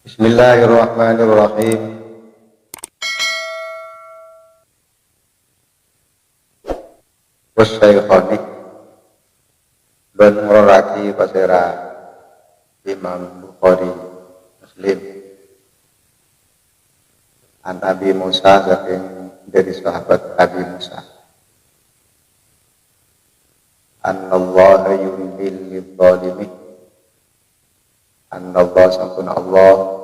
Bismillahirrahmanirrahim. Wasyaikhani ben nguraki pasera Imam Bukhari Muslim an Abi Musa saking dari sahabat Abi Musa annallaha yumlil lidh-dhalimin annallaha sampun Allah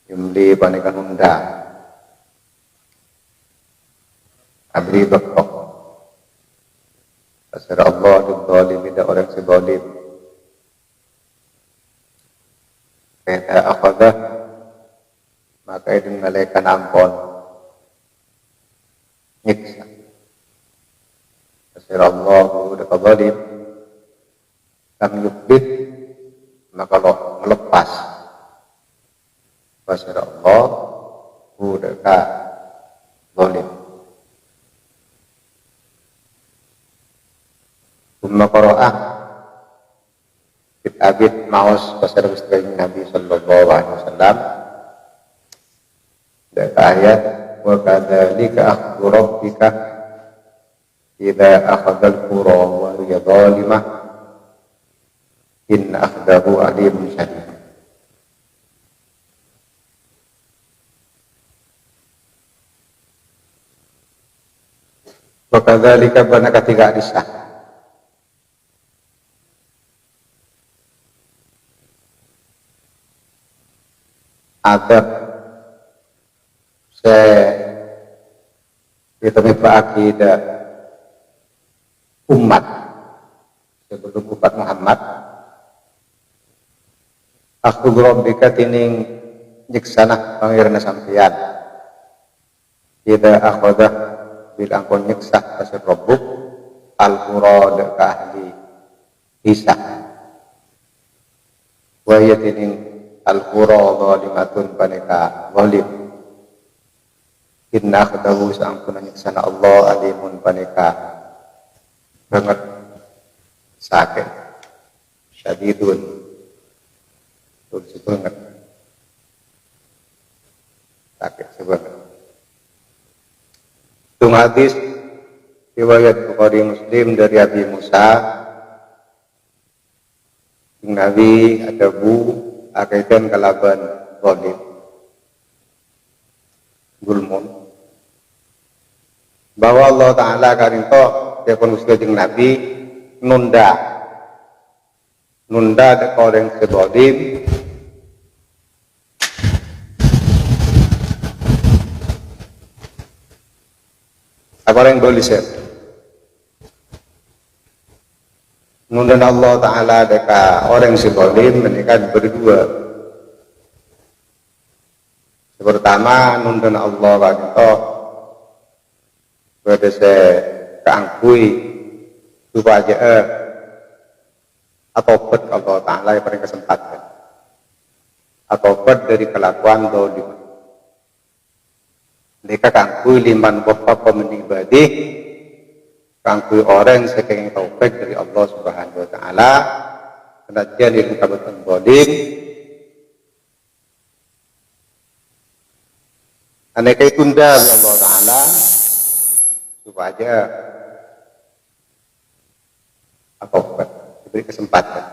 yumli panikan unda abri bekok pasera Allah lidh-dhalimin orang si zalim kata akhadah maka itu mengalihkan ampun nyiksa pasera Allah udah zalim lam yukbid maka Allah melepas pasera Allah udah zalim. Umma qara'ah abid maus pasar istri Nabi sallallahu alaihi wasallam dan ayat wa kadzalika akhdhu rabbika idza akhadha al-qura wa hiya zalimah inna akhdahu alimun syadid. Wa kadzalika bana ketiga disah adab ditemi akidah umat sebelum umat Muhammad aku rabbika tining nyiksana pangirna sampeyan ida akhodah bil angkon nyiksa kasih rabbuk al-qura ka ahli hisah wa yatining al-qura zalimatun paneka zalim inna akhdahu sa'ampuna nyiksana Allah alimun paneka banget sakit syadidun tulus banget sakit sebanget itu hadis riwayat Bukhari Muslim dari Abi Musa Nabi ada akaikan kalaban zalim gulmun bahwa Allah Ta'ala karinto tekon usia jeung Nabi nunda dek orang sezalim apa yang boleh set nunda Allah Ta'ala deka orang sezalim menikah berdua. Pertama nunda Allah karinto pada saya keangkui supaya atau bet Allah Ta'ala yang paling kesempatan atau bet dari kelakuan zalim mereka keangkui liman wafaqa min ibadih keangkui orang sekeng taufik dari Allah Subhanahu wa Ta'ala penajjan ilmu kabatan zalim aneka tunda Allah Ta'ala supaya apa diberi kesempatan.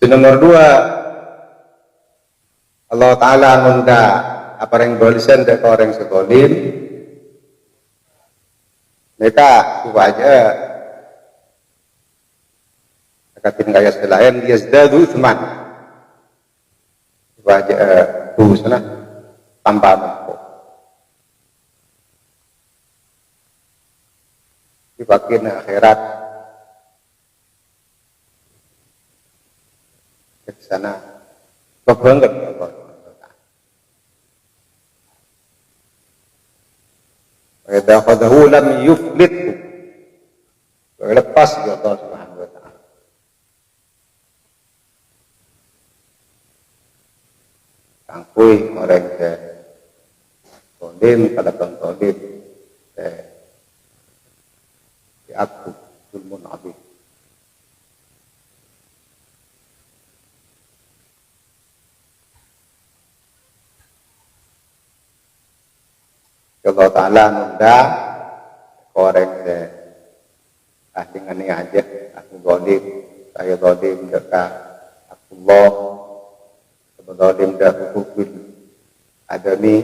Nomor 2 Allah Ta'ala nunda apa yang bolisen dari orang sezalim mereka supaya akatin kaya selain yazdadu utsman supaya busana tambah mampu di bagian akhirat ke sana banget Allah. Wa idza akhadahu lam yuflithu lepas ya Allah Subhanahu wa Ta'ala. Kangkui orang ke zalim kada zalim aku zulmun abid Allah Ta'ala nunda koreng se dengan ini aja aku zalim saya zalim dekat Allah zalim dah hukum adami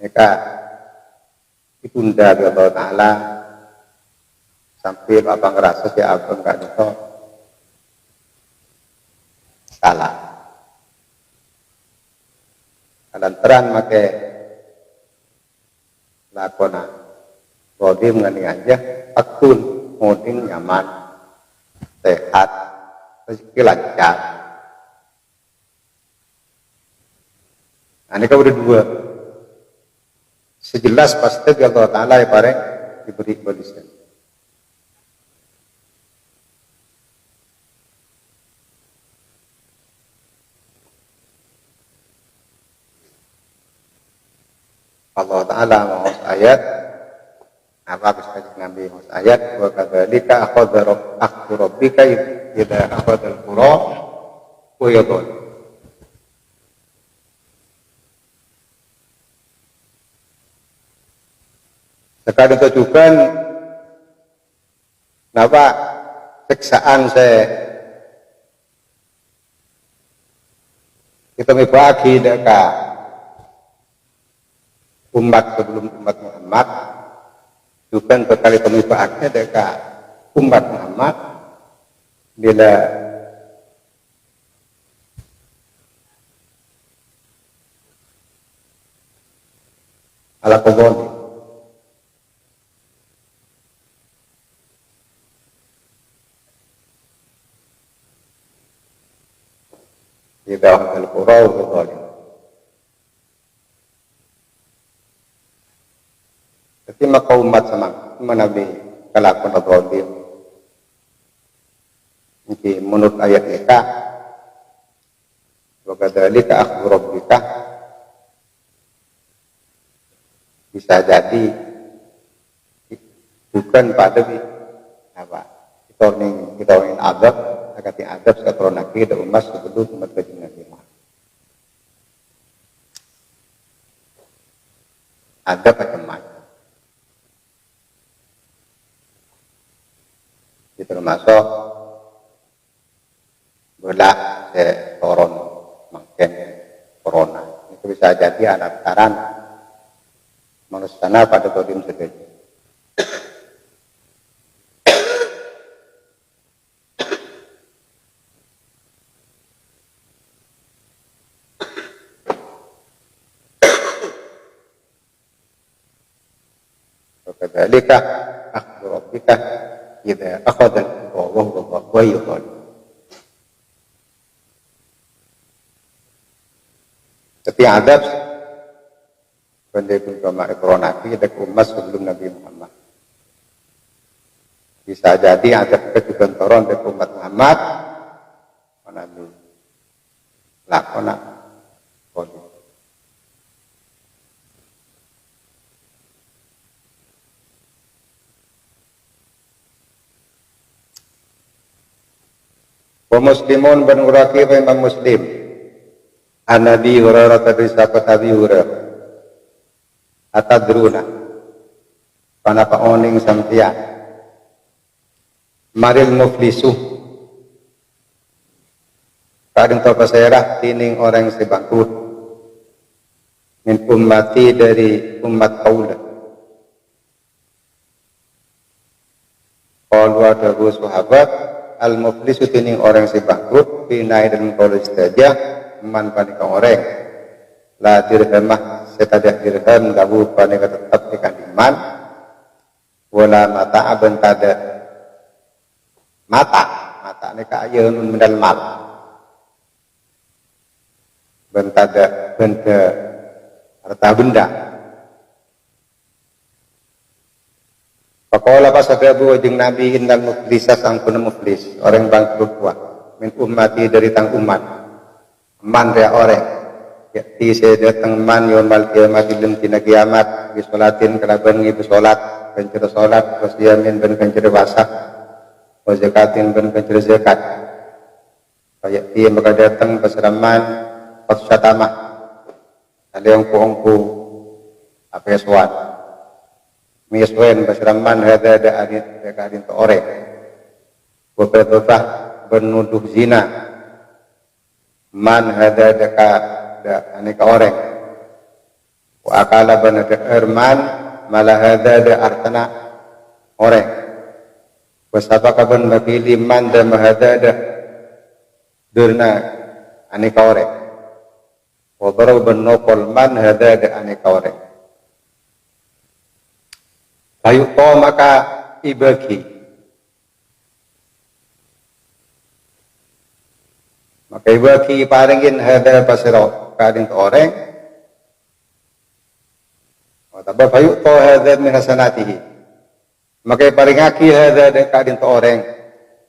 mereka ditunda oleh Allah Ta'ala sampai abang ngerasa si abang gak itu salah lantaran make lakona zalim ngani aja akun moding nyaman sehat rezeki lancar. Nah, ini kan udah dua. Sejelas pasti Allah Ta'ala yang bareng diberi balasan. Allah Ta'ala mau ayat apa bisa ngambil mau ayat wa kadzalika akhadha rabbika idza akhadha al-qura wa yadhul. Sekarang tujukan napa siksaan saya kita membagi dekat umat sebelum umat Muhammad juga berkali pemibahnya dekat umat Muhammad bila ala koboni tidak al-qura wa zalim. Jadi maka umat sama Nabi kelakuan zalim. Jadi menurut ayat mereka wa kadzalika akhdhu rabbika bisa jadi bukan pada apa kita ingin adab agak adab sekarang lagi ada umat sebelum umat kajian Nabi adab macam-macam itu termasuk belah turun makin corona itu bisa jadi anak taran manusia pada kodim sedih. Kadzalika akhdhu rabbika idza akhadha al-qura wa huwa zalim. Setiap adab pendekun kama ikronaki ada umat sebelum Nabi Muhammad. Bisa jadi adab kejukan turun dari umat Muhammad Nabi lakona zalim. Muslimun bin Uraqi Imam Muslim An-Nabi Hurairah dari sahabat Nabi Hurairah atadruna kana paoning samtian maril muflisu kadang to paserah tining orang sebangkrut min ummati dari umat kaula qalu ada sahabat al-muflisu tining orang si bangkrut pinai dalam kolis saja man panika orang la dirhamah setadak dirham gabu panika tetap ikan iman wala mata aben tada mata nika ayeun mendal mal bentada benda harta benda. Pakola pasadabu wajing Nabi innal muflisa sangkuna muflis orang bangkrut kuat min ummati dari tang umat man rea orang yakti saya datang man yomal kiamat ilm tina kiamat bisolatin keraban ngibu solat kencir solat wasiyamin ben kencir wasah wazakatin ben kencir zakat yakti maka datang pasraman pasyatamah ada yang kuongku apeswan miswen basraman hada da adin to ore wa benuduh zina man hada da aneka oreng wa akala banada erman malah hada da artana oreng wasabaka ban mapili man da mahada da durna aneka oreng wa darau ban nokol man hada da aneka oreng bayu to maka ibagi maka ibagi paringin hada pasiro kadin to oreng wa tabba bayu to hada min hasanatihi maka paringaki hada de kadin to oreng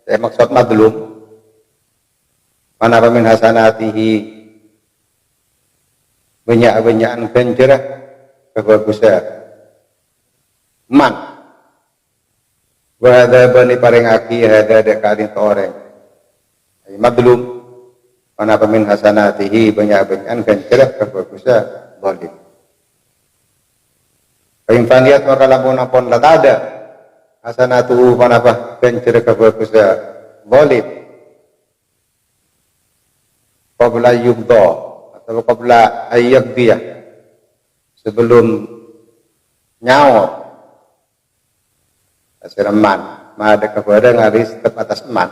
saya maksud madlum mana min hasanatihi banyak-banyakan ganjarah kebagusan man wa hada bani paringaki hada de kadin to oreng ay madlum mana min hasanatihi banyak-banyakan ganjarah kebagusan zalim Pemfaniat maka lamun ampun latada hasanatu panapa ganjar kebagusan zalim qabla yubda atau qabla ayyabdiyah sebelum nyawa asiraman ada kepada ngaris tetap atas eman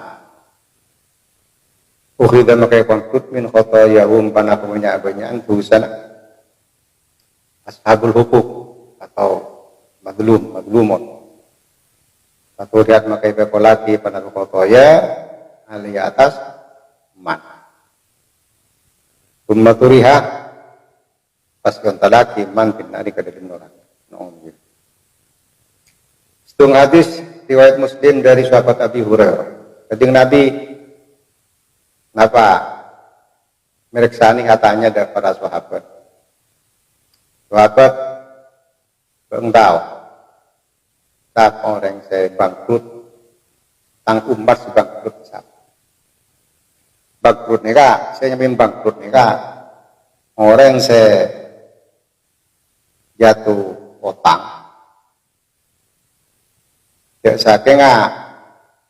ukhidha makai konfut min khotoyahum panapa banyak-banyakan dosa ashabul hukuk atau madlumun atau lihat makai pekolati pada kotoya alih atas man ummaturiha pas kontalaki man binari kadalin orang nongil setung hadis riwayat Muslim dari sahabat Abi Hurairah keting Nabi napa mereksani katanya dari para sahabat Bengtau tak orang saya bangkrut tang umat si bangkrut bangkrut nika saya nyamin bangkrut nika orang saya jatuh utang ya saking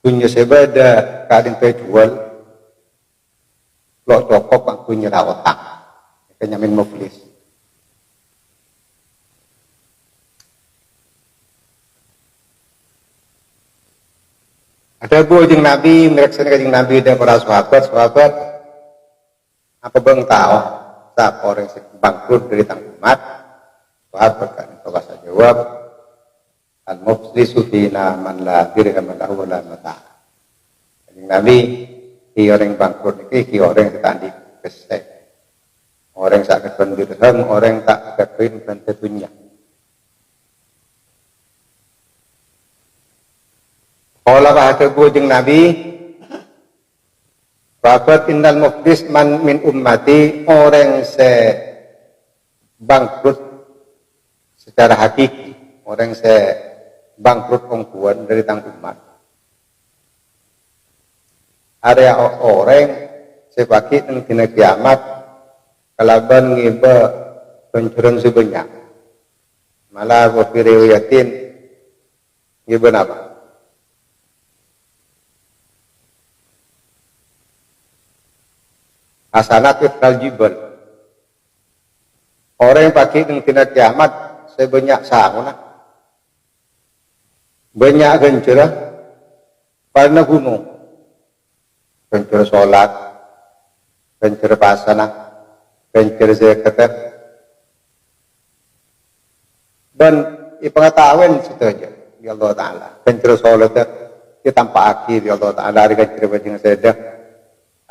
punya sebeda kadang jual lo cokok ang punya utang kaya nyamin muflis ada jeung Nabi, mereksana kajing Nabi dan para sahabat apa bang tahu siapa orang yang bangkrut dari tang umat sahabat kan itu bahasa jawab al muflisu fina man la dirham lahu wala mata kajing Nabi ki orang bangkrut iki orang yang tadi kesek orang sakit dirham orang tak kepin tentunya Qala bahasa jeung Nabi Babat innal muflis man min ummati orang se bangkrut secara hakiki orang se bangkrut ongkuan dari tang umat area orang sebaki ing dina kiamat kalaban ngiba pencurun sebanyak malah wa fi riwayatin ngiba apa hasanat ifral jibal orang yang pakai dengan tina kiamat sebanyak sahuna banyak gencerah pada gunung gencer sholat gencer pasana gencer zakat dan pengetahuan situ aja di Allah Ta'ala gencer sholat kita tanpa akhir di Allah Ta'ala hari gencer bajing sedah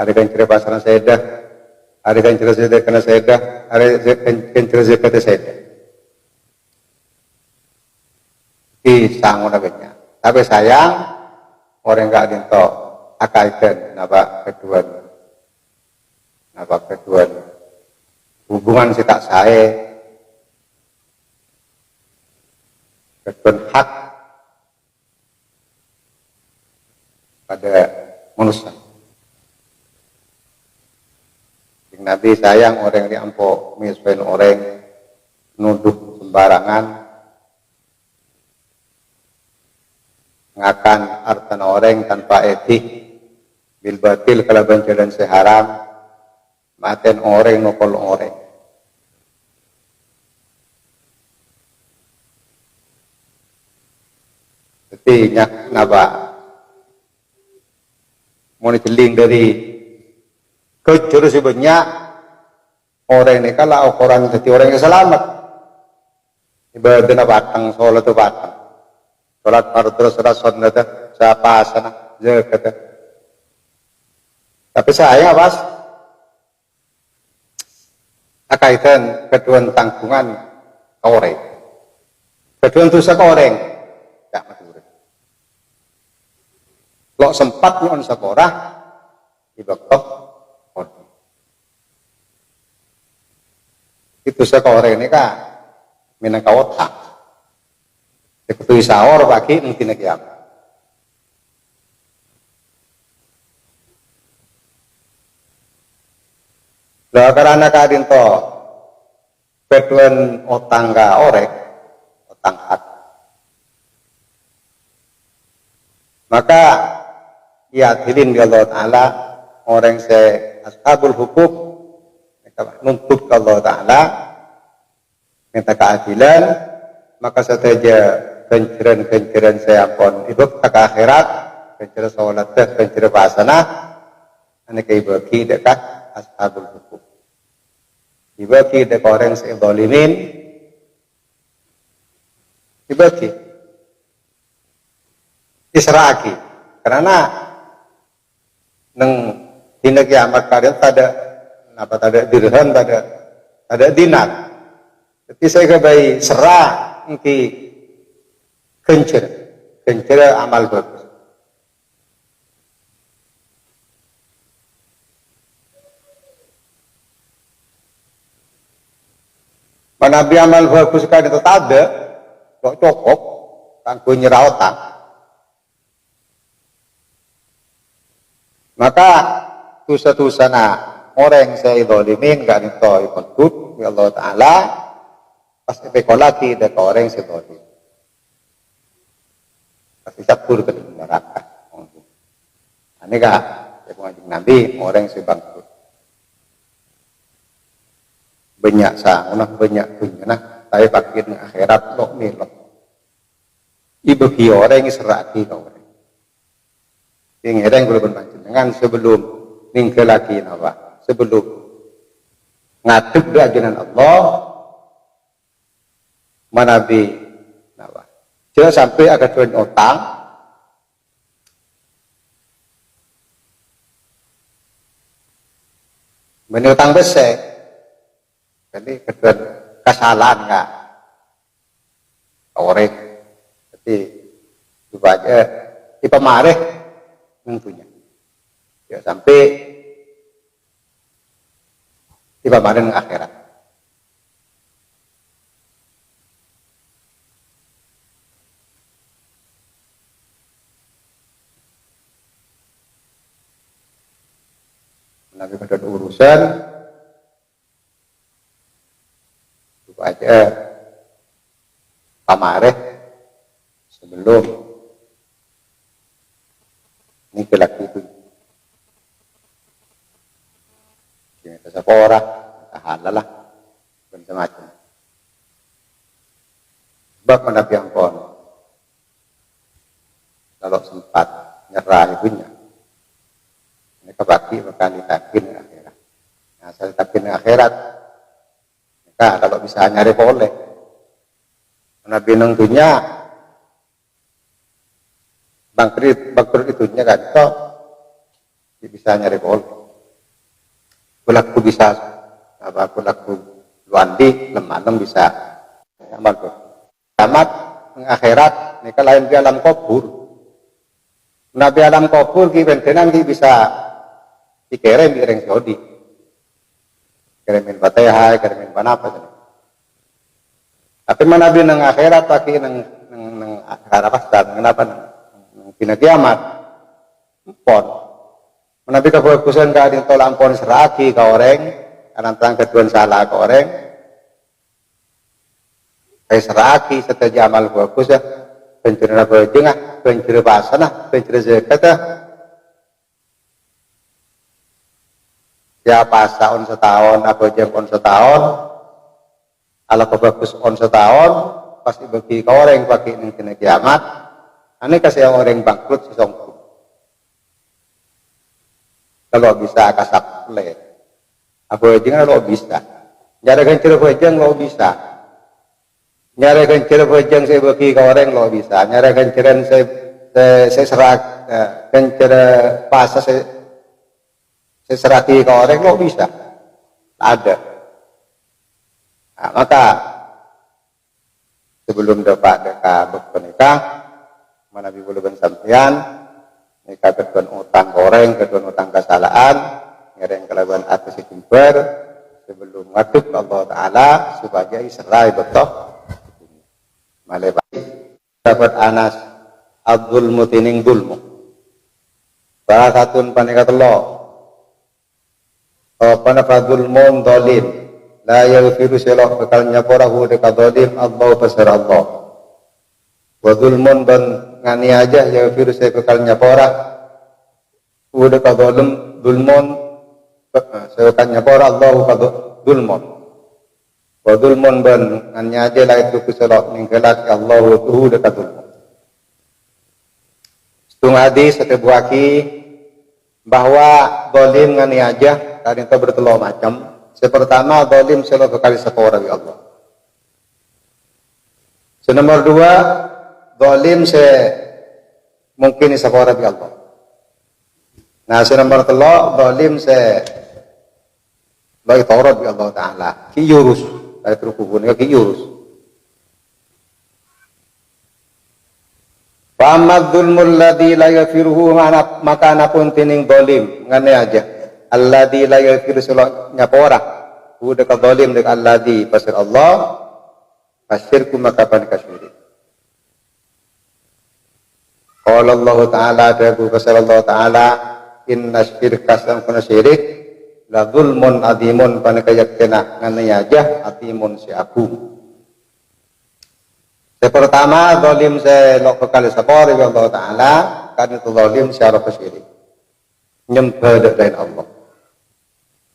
ada kencur pasaran sedah, ada kencur sedah kena sedah, ada kencur zakat sedah. Kisang nabenya. Tapi sayang orang nggak dinto akaikan napa kedua hubungan si tak sae kedua hak pada manusia. Nabi sayang orang yang ampo miskin orang nuduh sembarangan ngakan harta orang tanpa etik bil batil kalaban jalan seharam maten orang nokol orang. Jadi nyak naba mau diceling dari kejur sebenarnya orang ini kalau ukuran jadi orang yang selamat ibadah na batang sholat tu batang sholat fardu sholat sunnah siapa sana zakat. Tapi saya pas akaitan keduan tanggungan koreng keduan dosa koreng tak mati. Lo sempat non sekolah ibaktoh itu sekolah ini kah minang kawota ikutui sahur pagi mungkin kiam lah karena kadin to peduan otang ka orek otang hat maka ya dilin Allah Ta'ala orang se ashabul hukum nuntut Allah Ta'ala minta keadilan maka saja kenceran saya pun hidup ke akhirat kenceran sholat kenceran basana ini kaibaki dekat ashabul hukum dibagi dekat orang se zalimin dibagi israki karena neng dina kiamat kalian tada dirham tada dinar. Jadi saya kebai serah engki kencer amal bagus. Manabi amal bagus kan itu tada kok cukup kanggo nyerah otak. Maka dosa-dosa orang saya zalimin kan itu ikut ya Allah Ta'ala pasti spekulasi dari orang saya zalim pasti cabur ke neraka ini kah ya pengajian Nabi orang saya bangkrut banyak sangunah banyak dunia tapi pakai akhirat lo milok ibu orang yang serati kau yang ada yang boleh bermancing dengan sebelum ninggal lagi nawa sebelum ngadep ajaran Allah manabi nawa jangan sampai ada tuan utang menutang besar jadi kedua kesalahan enggak orang jadi coba aja dipemareh tentunya ya sampai tiba pada akhirat Nabi pada urusan coba aja pamareh sebelum ini laki itu kita sepora halal lah macam-macam sebab menabi ampun kalau sempat nyerah ibunya ini kebaki bakal ditakin akhirat nah saya takin akhirat maka kalau bisa nyari boleh menabi nengtunya bangkrut itunya kan toh bisa nyari boleh pelaku bisa apa pelaku luandi lemah bisa amal kiamat akhirat ini lain di alam kubur nabi alam kubur ki bentenan ki bisa dikirim di Saudi kirimin Fatihah kirimin panapa tapi menabi nang akhirat pakai nang akhirat kenapa kina kiamat pon menabi kebagusan kadang tolak pon seragi ke orang karena tentang keduan salah ke orang kay saraki sa tajamal ko sa pencuri na berjengah pencuri basana pencuri zakata ya pasa on setahun apa jeng on setahun ala bagus on setahun pas dibagi ke orang pakai ning kena kiamat ane kasih orang bangkrut sesongku kalau bisa kasap le apa jeng lo bisa nyara kencur bejeng lo bisa nyara kencur bejeng saya bagi ke orang lo bisa nyara kencuran saya serak kencur pasa saya serati ke orang lo bisa ada. Nah, maka sebelum dapat bernikah mana belum sampean nikah kedua utang goreng kedua utang kesalahan ngereng kelaban atas jember sebelum ngadep Allah Ta'ala sebagai serai betul malebat dapat Anas Abdul Mutining Dulmu salah satu panikat Allah panafadul mon dolim la yaghfiru selok bekal nyaporahu dekat dolim Allah pasar Allah wa dulmun dan ngani aja yaghfiru saya bekal nyapora dekat dolim dulmun saya bekal nyapora Allah kado dulmun wa dulmun dan ngani aja la itu selok ninggalak Allah tuh dekat dulmun setung hadis setebuaki bahwa dolim ngani aja tadi itu bertelur macam. Pertama, zalim selalu kali sepora ya Allah. Nomor dua, zalim mungkin sepora ya Allah. Nah, nomor telur, zalim lagi taurat ya Allah Taala. Ki yurus, dari terhubung ki yurus. Fa amadzulmul ladzi la yafiruhu maka anapun tining zalim ngene aja. Alladzi la yaghfiru nyapora udah ka zalim dek alladzi pasir Allah asyirku maka pan kasyirik qala Allah taala dagu pasir Allah taala inna syirka samkuna syirik la zulmun azimun pan kayak kena ngane aja atimun si aku pertama zalim lok kali sapor ya Allah taala kan itu zalim secara syirik nyembah dari Allah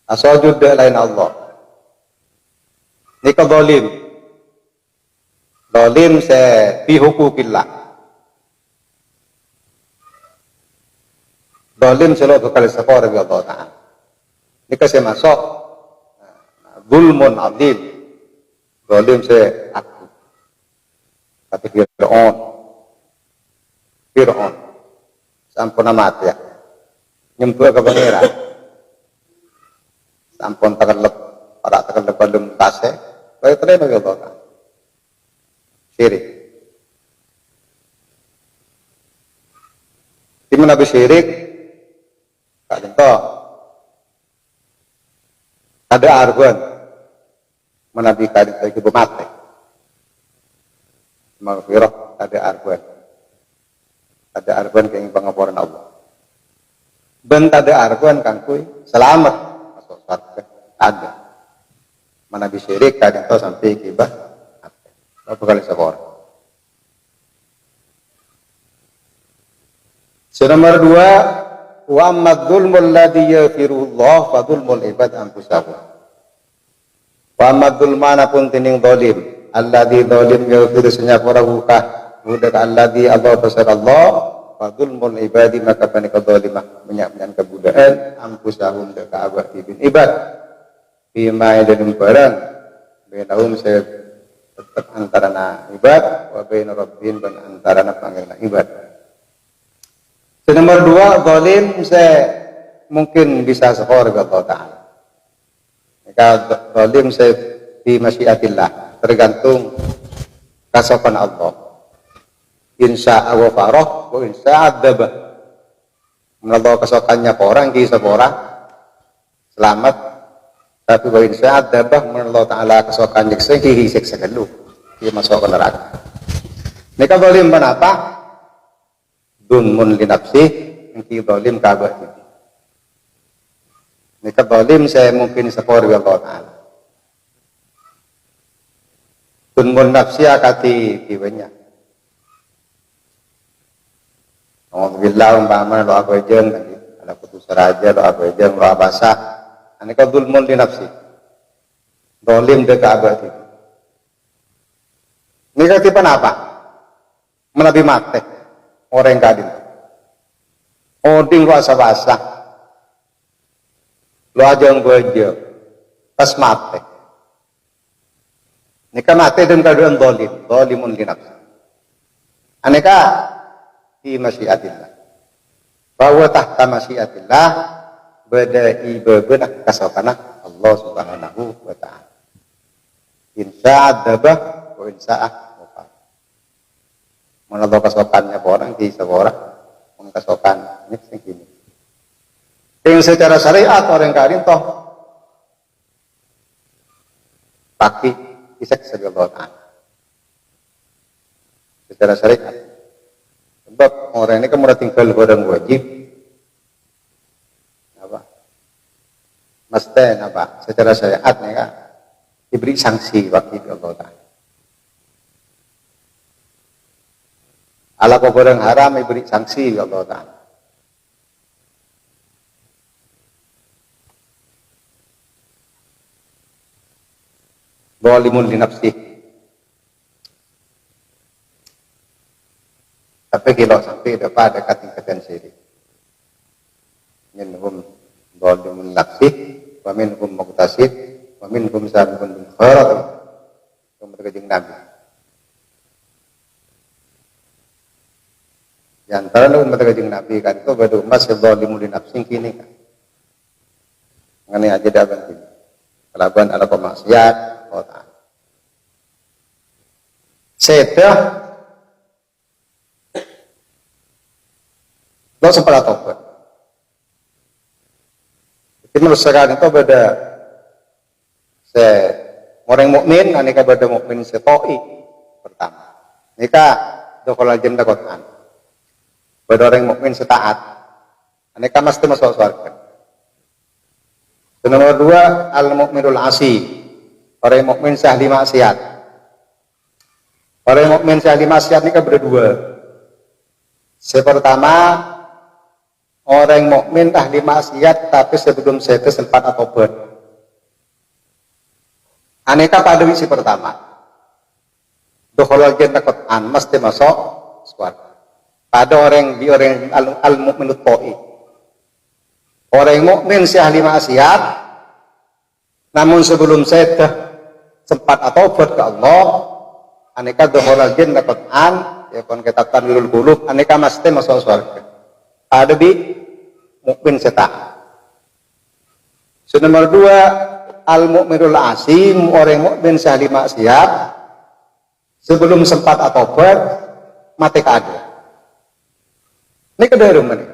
asal juga lain Allah. Ini ke zalim. Zalim fi hukukillah. Zalim selalu kali separa bi Allah Ta'ala. Ini ke masuk zulmun azim. Zalim aku. Kata Fir'aun. Sampun amat ya. Nyembah ke pangeran. Sampun tekelep para tekelep balung tase kaya terima ya Allah syirik dimana syirik kadang toh ada arban menabi kadang lagi bermati maghfirah ada arban kayak pengapuran Allah ben ada arban kangkui selamat ada mana bisa syirik kadang tahu sampai kibah apa kali seorang nomor dua wa amadzulmul ladzi yaghfirullah fa dzulmul ibad anfusahum wa amadzulmana pun tining zalim alladzi zalim yaghfiru senyapura buka budak alladzi Allah pasar Allah fadzulmul ibadi maka panika zalimah menyampaikan kebudayaan ampusahum deka abad ibn ibad bima dan barang bainahum saya tetap antara ibad wa bain rabbin dan antara pangeran ibad. Nomor dua zalim mungkin bisa sekor ke Allah Ta'ala. Maka zalim di masyiatillah tergantung kasapan Allah. Insya Allah farah, wa insya adzabah. Menurut kesokannya orang, kisah orang selamat. Tapi wa insya adzabah, menurut Ta'ala kesokannya siksa gelu. Dia masuk ke neraka. Mereka zalim kenapa? Dunmun li nafsih, engki zalim kabah ini. Mereka zalim mungkin sekor Allah Ta'ala. Tunmun nafsi akati kiwenya. Alhamdulillah umpama lo aku ejeng ada putus raja lo aku ejeng lo abasa. Aneka zulmun di nafsi. Dolim deka abadi. Negativan apa? Menabi mate orang kadin. Oding lo asa basa. Lo ajeng gue ejeng. Pas mate. Nika mate dan kaduan dolimun li nafsi. Aneka di masyiatillah. Bahwa tahta masyiatillah bada'i bebenah kasokana Allah subhanahu wa ta'ala. Insya adabah wa insya wafat. Menurut kasokannya orang di seorang mengkasokan ini segini. Yang secara syariat orang karin toh paki isek segalanya ta'ala. Secara syariat. Sebab orang ini kemudian tinggal orang wajib. Apa? Mesti apa? Secara syariat nih kan diberi sanksi waktu Allah Ta'ala. Ala kau orang haram diberi sanksi Allah Ta'ala. Zalimun li nafsih. Tapi kalau sampai dapat ada tingkatan syirik. Minhum zalimun nafsih, wa minhum muqtasid, wa minhum sabiqun bil khairat. Kemudian kanjeng Nabi. Di antara umat kanjeng Nabi kan itu badu umat zalimun li nafsih kini kan. Ngene aja dah bantu. Kelaban ala pemaksiat Allah Ta'ala. Sedah lo sempat tobat. Jadi menurut sekarang itu beda orang mukmin, aneka beda mukmin setoi pertama. Nika dokol agenda Quran. Beda orang mukmin setaat. Aneka mesti masuk surga. Nomor dua al-mukminul asi. Orang mukmin sahli maksiat. Orang mukmin sahli maksiat ini kan berdua. Pertama, orang mukmin ahli maksiat tapi sebelum itu sempat tobat. Aneka pada visi pertama. Dokholal jannah Quran mesti masuk surga. Pada orang al-mukminut ta'i. Orang mukmin si ahli maksiat namun sebelum itu sempat tobat ke Allah, aneka dokholal jannah Quran ya kon kita tanwirul qulub aneka mesti masuk surga. Ada di mukmin setan. Nomor dua al mukminul asim orang mukmin sahli maksiat sebelum sempat tobat mati kada. Ini kedua mana?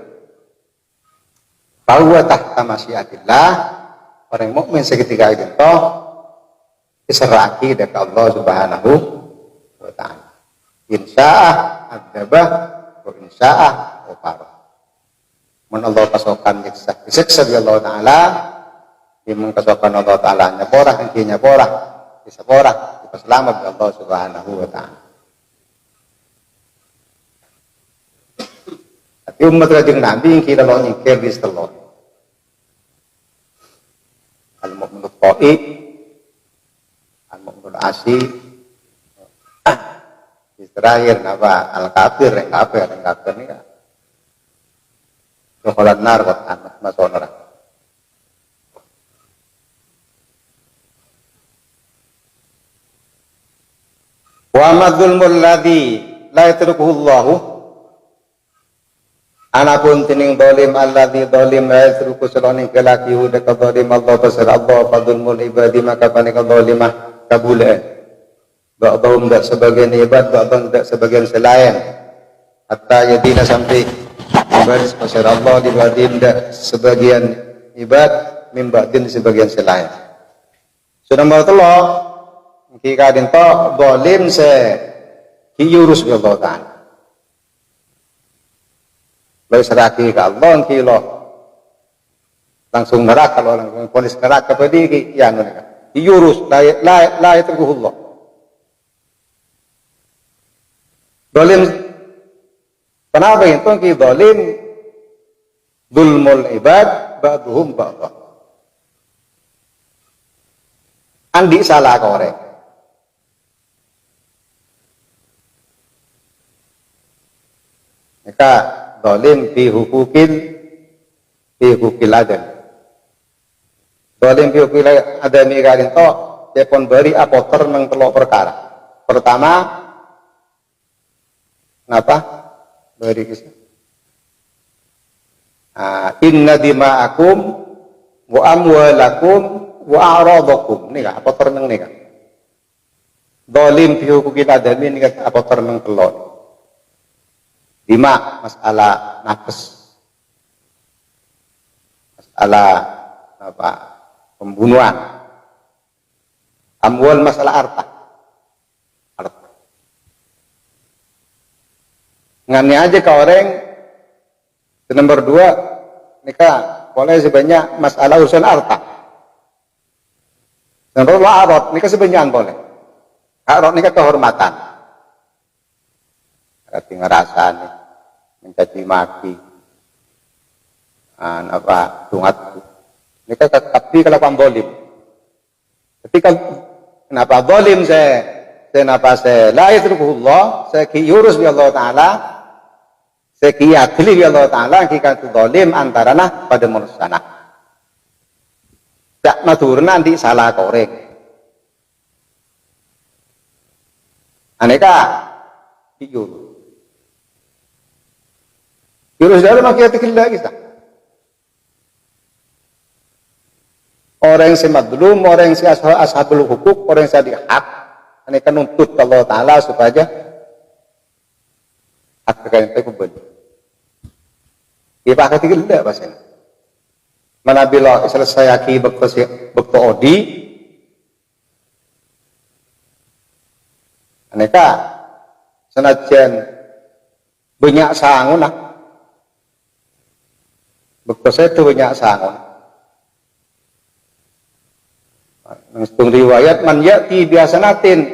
Bahwa tahta masyiatillah orang mukmin seketika itu diserahkan dari Allah Subhanahu wa ta'ala. Insya'ah adzabah wa insya'ah wafarah. Allah kasokan disiksa di Allah Ta'ala yang kasokan Allah Ta'ala nyaporah yang nyaporah bisa porah kita selamat di Allah Subhanahu wa Ta'ala. Tapi umat kanjeng Nabi yang kita lo nyingkir di setelon al-mu'minut ta'i al-mu'minut asi terakhir apa al-kafir yang kafir ini kan dokholan nar Quran masuk neraka. Wa madzulmul ladzi la yatrukuhu Allah. Anapun tining dolim alladzi dolim la yatruku saloning kelaki udah ka dolim Allah pasar Allah fadzulmul ibadi maka panika dolimah kabulan. Ba'dhum dak sebagian ibad ba'dhum dak sebagian selain. Hatta yadina sampai ibad pasar Allah dibadin dak sebagian ibad mimbadin sebagian selain. Sudah Allah jika dinto dolim se kiurus ke Allah Ta'ala. Lalu seraki ke Allah kilo langsung neraka kalau orang ponis neraka pedih yang kiurus la itu Allah. Dolim, kenapa itu ki dolim? Dulmul ibad ba'duhum ba'dah. Andi salah korek. Maka dolim fi hukukil adami. Dolim fi hukukil adami kalin to cepon beri apoter nang telok perkara. Pertama, kenapa? Beri kisah. Inna dima'akum wa amwalakum wa a'radakum. Nika apoter nang nika. Dolim fi hukukil adami nika apoter nang telok. Dima masalah nafas, masalah apa pembunuhan, amwal masalah harta. Ngani aja ke orang nomor 2 nikah boleh sebanyak masalah urusan harta. Nomor 2 arot nikah sebanyak boleh. Arot nikah kehormatan. Berarti ngerasani mencaci maki apa tungat ini kan tapi kalau pambolim ketika kenapa bolim saya kenapa saya la yatrukullah saya yurus bi Allah taala saya adli bi Allah taala kita tu dolim antarana pada manusia tak maturna nanti salah korek aneka yurus Yurus dalam akiyatikillah kita. Orang yang semadlum, orang yang ashabul hukuk, orang yang dihak, mereka nuntut Allah Ta'ala supaya hak kekayaan itu kembali. Ia pakai tikillah pasien. Mana bila selesai aki bekto odi, mereka senajan banyak sangun lah. Bekto saya itu banyak sangon. Ngestung riwayat man ya'ti biasanatin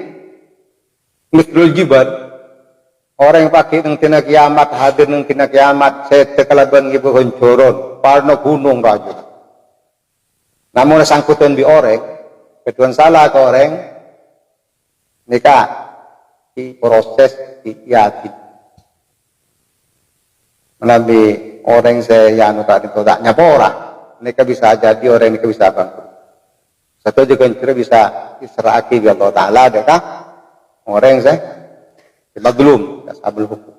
mithlul jibal. Orang yang pakai nang tina kiamat hadir nang tina kiamat saya tekalaban ibu honcoron parno gunung raja. Namun sangkutan di orang keduan salah ke orang nikah di proses yakin. Menabi orang saya yang tadi itu tak nyapora, mereka bisa jadi orang ini bisa bantu. Satu juga kira bisa diserahkan ke Allah Taala, dekah orang saya kita belum ashabul hukum.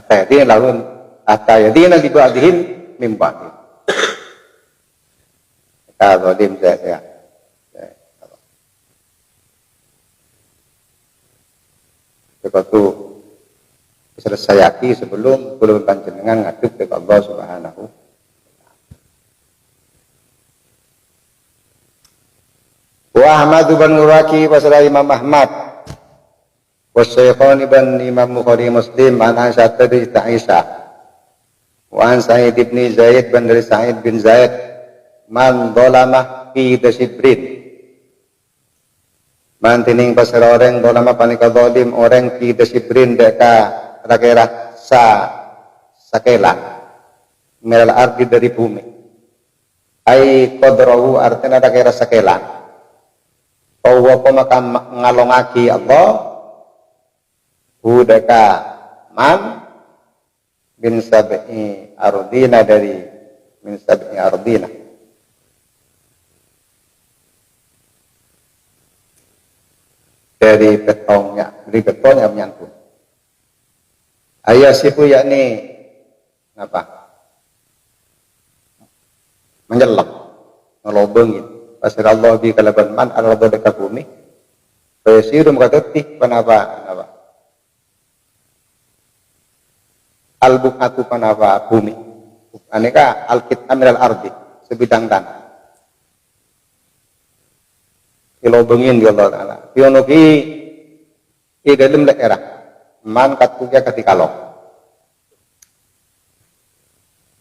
Atayadin lalu atayadin di ba'dihim min ba'dihim. Kalau dim saya. Seperti selesai sebelum panjenengan ngadep ke Allah Subhanahu wa Ahmad bin Nuraki wa Imam Ahmad wa Syaikhan bin Imam Bukhari Muslim an Aisyah bin Aisyah wa an Sa'id bin Zaid bin Sa'id bin Zaid man dolamah fi dasibrin man tining pasara orang dolama panika dolim orang fi dasibrin deka kira-kira sakelan minal ardi dari bumi ai qadrahu artinya kira-kira sakelan bahwa maka ngalongaki Allah hudaka man bin sab'i ardina dari min sab'i ardina dari betongnya menyangkut ayasifu yakni apa? Menyelam, ngelobengin. Pasir Allah bi kalaban man Allah dekat bumi. Ayasiru mengatakan kenapa? Al-buqatu kenapa bumi? Aneka al-kit amiral ardi sebidang tanah. Dilobengin di Allah Taala. Pionoki di dalam daerah. Man katunya ketika lo.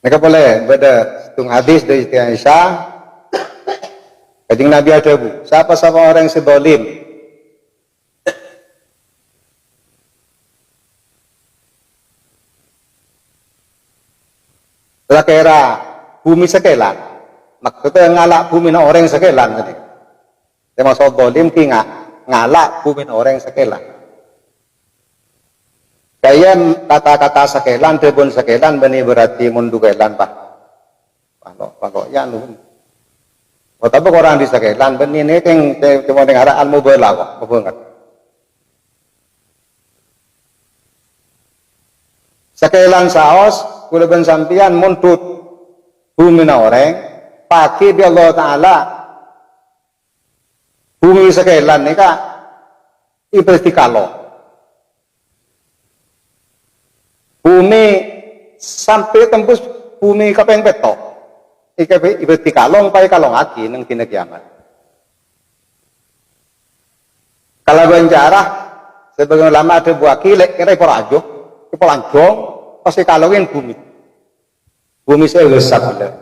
Mereka boleh beda setung hadis dari Aisyah. Kanjeng Nabi ada bu. Siapa orang yang sedolim kira bumi sekelan. Maksudnya ngalak bumi na orang sekelan tadi. Termasuk dolim ki ngalak bumi na orang sekelan. Kaya kata-kata sekelan, debon sekelan, bani berarti mundukelan pak. Pak ya nuhun. Tapi orang di sekelan, bani ini yang cuma dengar almu bela kok, banget. Sekelan saos, kulaban sampian muntut bumi na orang, pakai di Allah Ta'ala, bumi sekelan ni kak, ibadah kalau. Bumi sampai tembus bumi kapeng petok. Ibadah kalong pai kalong aki nang tina kiamat. Kalau banjarah sebagai ulama ada buah kilek kira porajo, polanjong pasti kalongin bumi. Bumi saya besar bila.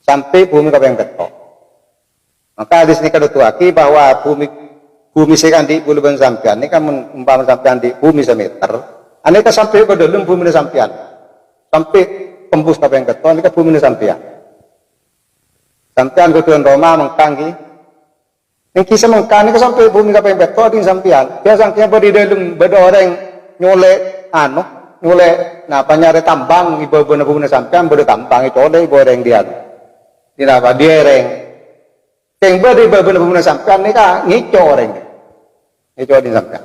Sampai bumi kapeng petok. Maka di sini kada tuaki bahwa bumi saya kan di buluban sampian ini kan umpama sampian di bumi semeter. Ane ka sampai ke dalam bumi sampian. Sampai tembus kapeng petok ini kan bumi sampian. Sampian ke tuan Roma mengkanggi. Yang kisah mengkang ini sampai bumi kapeng petok di sampian. Dia sangkanya beri dalam beda orang nyolek nyolek nah panyare tambang ibu bumi sampian beda tambang itu oleh ibu orang dia. Tidak apa dia orang. Yang beri bumi sampian ini kan ngico orang. Itu di sampian.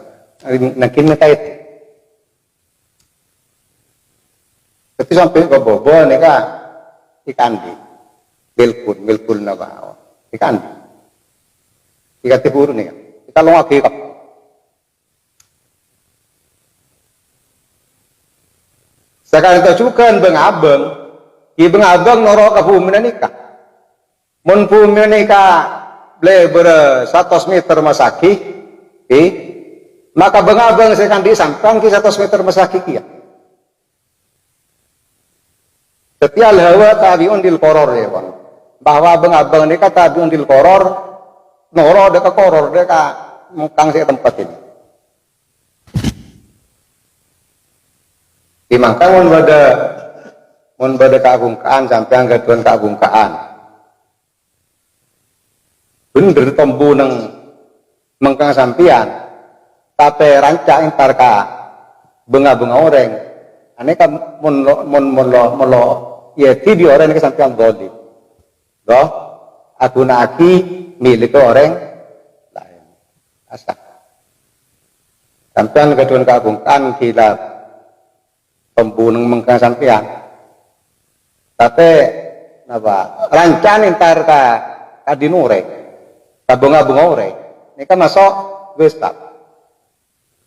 Nakin mereka itu. Tapi sampai ke bobo ni kan ikan di bilkul na ba ikan di ikan tiburu ni kan kita longa kikap sekarang itu juga bengabeng norok ke bumi nikah mun bumi nikah ber 100 meter masaki maka bengabeng sekan di sampang ki 100 meter masaki kia setiap hawa tabiun dil koror ya bang bahwa bengabeng ini kata tabiun dil koror noro deka koror deka mengkang saya tempat ini dimangkang mun bada keagungkaan sampai anggaduan keagungkaan bener tombu neng mengkang sampian tapi rancak entar ka benga-benga orang ane kan mon ya di orang ini sampai zalim. Doh, aguna aki milik orang lain. Asal. Sampai kedua kagungkan kita pembunuh mengkang sampean. Tapi apa? Rancan entar ka kadinure. Ka bunga-bunga orang. Ini kan masuk gestap.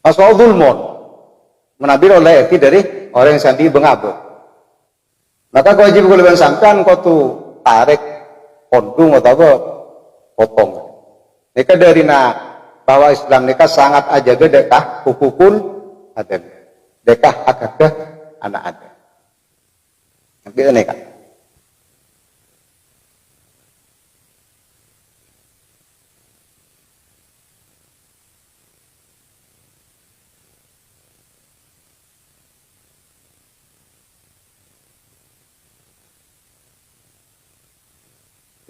Masuk zulmon. Menambil oleh dari orang yang sandi bunga-bunga. Maka kewajiban kuliban sampean kau tu tarik kondung atau apa potong. Nika dari bahwa Islam nika sangat aja dekah hukukul ada dekah akakah anak ada. Tapi ini kan.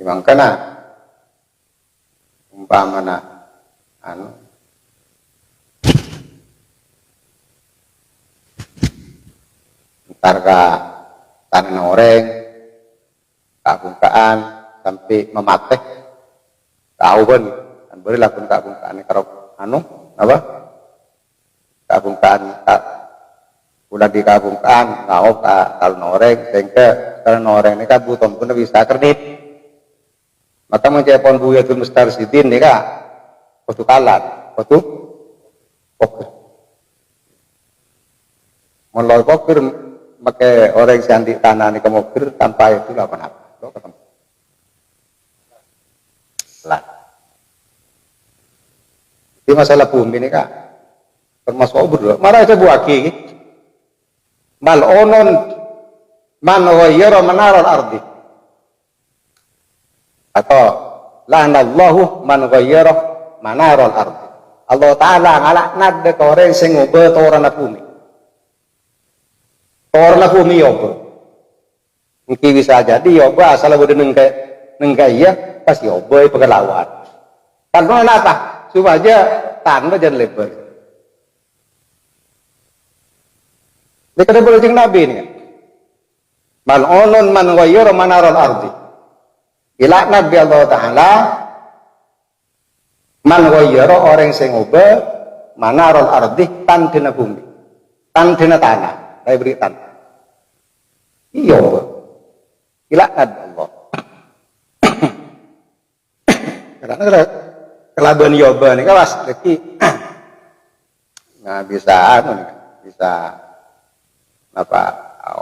Mangkana umpamana entar ka tanah oreng keagungkaan sampai memateh tahu kan beri lakun keagungkaan karo apa keagungkaan udah di keagungkaan ngau ka tanah oreng sehingga tanah oreng ini kan buton pun bisa kredit maka mencepon buya tu mestar sidin ni kak waktu kalan waktu poker mulai poker pakai orang sandi tanah ni kemokir tanpa itu lah apa lo ketemu lah ini masalah bumi ni kak termasuk obor marah itu buaki mal onon man ghayyara manaral ardi atau la'anallahu man ghayyara manaral ardi. Allah taala ngalaknat de orang sing ngubah orang bumi. Torla kumi yobo. Mungkin bisa jadi yobo asal udah nengkai iya pas yobo pegalawan. Tanpa apa? Cuma aja tanpa jangan lebar. Mereka ada berujung Nabi ini. Man onon man ghayyara manarul ardi. Ila Nabi Allah Ta'ala man ghayyara orang sing ngubah manarul ardi tan dina bumi. Tan dina tanah. Saya beri tan. Iya. Ila Nabi Allah. Karena kelaban yoba nih kawas lagi. Nah bisa apa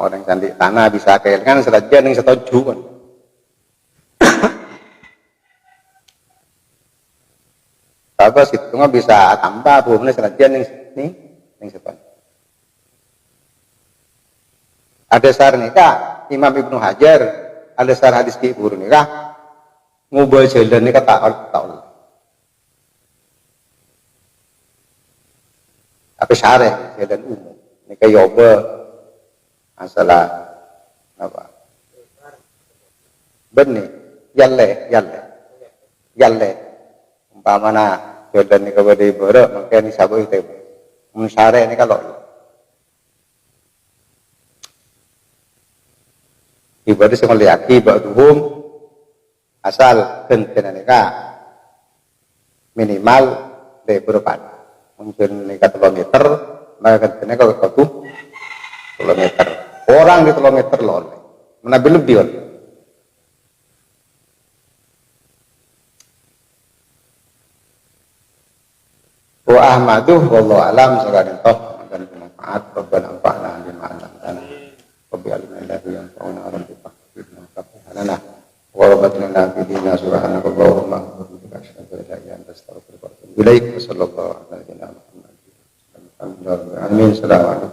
orang cantik tanah bisa kayak kan serajan yang setuju kan. Bagus itu nggak bisa tambah buahnya serajan yang setuju. Ada sar nikah Imam Ibnu Hajar ada sar hadis di Ibnu nikah ngubah jalan nikah tak tapi syareh jalan umum nikah yoba masalah apa benih yalle umpamana jalan nikah bade borok maka ni sabo itu syareh ni kalau ibadah sing liaki ba'duhum asal kentenan nikah minimal de berapa mungkin nikah 3 meter maka kentenan kalau 1 meter orang di 3 meter loh mana lebih on wa ahmaduh wallahu alam sekalian toh dan bermanfaat Rabbana anfa'na bima 'allamtana wa bi ilmillahi yanfa'una rabbika bima qabbana wa rabbana fi dinina subhanaka allahumma wa bihamdika asyhadu an la ilaha illa anta astaghfiruka wa atubu ilaik wa sallallahu alaihi wa sallam. Amin. Assalamualaikum.